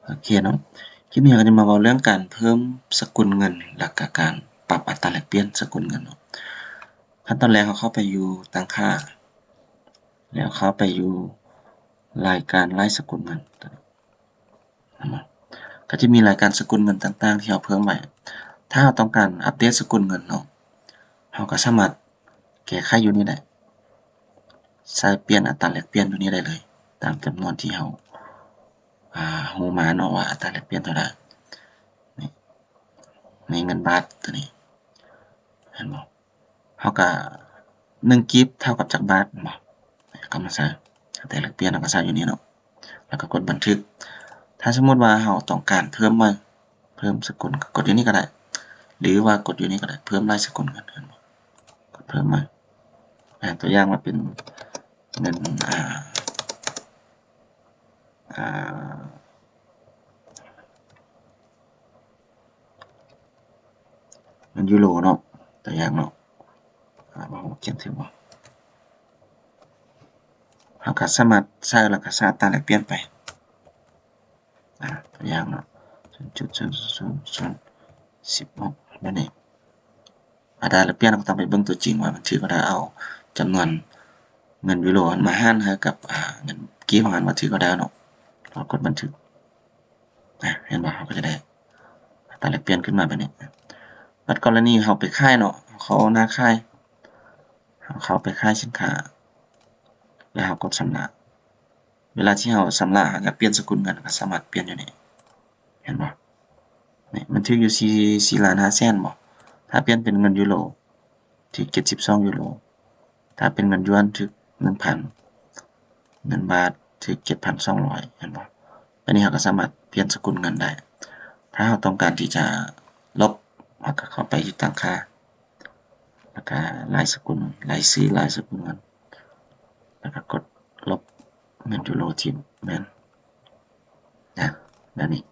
โอเคเนาะคลิปนี้ก็จะมาเว้าเรื่องการเพิ่มสกุลเงินแล้วก็การปรับอัตราแลกเปลี่ยนสกุลเงินเนาะขั้นตอนแรกเราเข้าไปอยู่ตั้งค่าแล้วเข้าไปอยู่รายการรายสกุลเงินเนาะก็จะมีรายการสกุลเงินต่างๆที่เราเพิ่มไว้ถ้าเราต้องการอัปเดตสกุลเงินเนาะเราก็สามารถแก้ไขอยู่นี่ได้ใส่เปลี่ยนอัตราแลกเปลี่ยนอยู่นี่ได้เลยตามจำนวนที่เรารู้มาเนาะว่าอัตราแลกเปลี่ยนเท่าใดนี่ในเงินบาทตัวนี้เห็นบ่เราก็1กีบเท่ากับจักบาทแม่นบ่ก็มาใส่อัตราแลกเปลี่ยนเราก็ใส่อยู่นี่เนาะแล้วก็กดบันทึกถ้าสมมุติว่าเราต้องการเพิ่มใหม่เพิ่มสกุลก็กดอยู่นี่ก็ได้หรือว่ากดอยู่นี่ก็ได้เพิ่มรายสกุลเงินเห็นบ่กดเพิ่มใหม่ตัวอย่างว่าเป็นเงินเงินยูโรเนาะตัวอย่างเนาะบ่ฮู้เขียนถูกบ่เราก็สามารถใส่แล้วก็ใส่อัตราแลกเปลี่ยนไปตัวอย่างเนาะ 0.000016 แบบนี้อัตราแลกเปลี่ยนเราก็ต้องไปเบิ่งตัวจริงว่ามันถูกบ่ได้เอาจำนวนเงินยูโรมาหารให้กับเงินกีบของมันว่าถูกบ่ได้เนาะเรากดบันทึกเห็นบ่เราก็จะได้อัตราแลกเปลี่ยนขึ้นมาแบบนี้บัดกรณีเราไปขายเนาะเขาหน้าขายเราเข้าไปขายสินค้าแล้วเรากดชำระเวลาที่เราชำระแล้วเปลี่ยนสกุลเงินก็สามารถเปลี่ยนอยู่นี่เห็นบ่นี่มันถูกอยู่4,500,000บ่ถ้าเปลี่ยนเป็นเงินยูโรถูก72ยูโรถ้าเป็นเงินหยวนถูก 1,000 เงินบาทถูก 7,200 เห็นบ่อันนี้เราก็สามารถเปลี่ยนสกุลเงินได้ถ้าเราต้องการที่จะลบเราก็เข้าไปที่ตั้งค่าแล้วก็รายสกุลรายชื่อรายสกุลเงินแล้วก็กดลบเงินยูโรทิ่มแม่นแบบนี้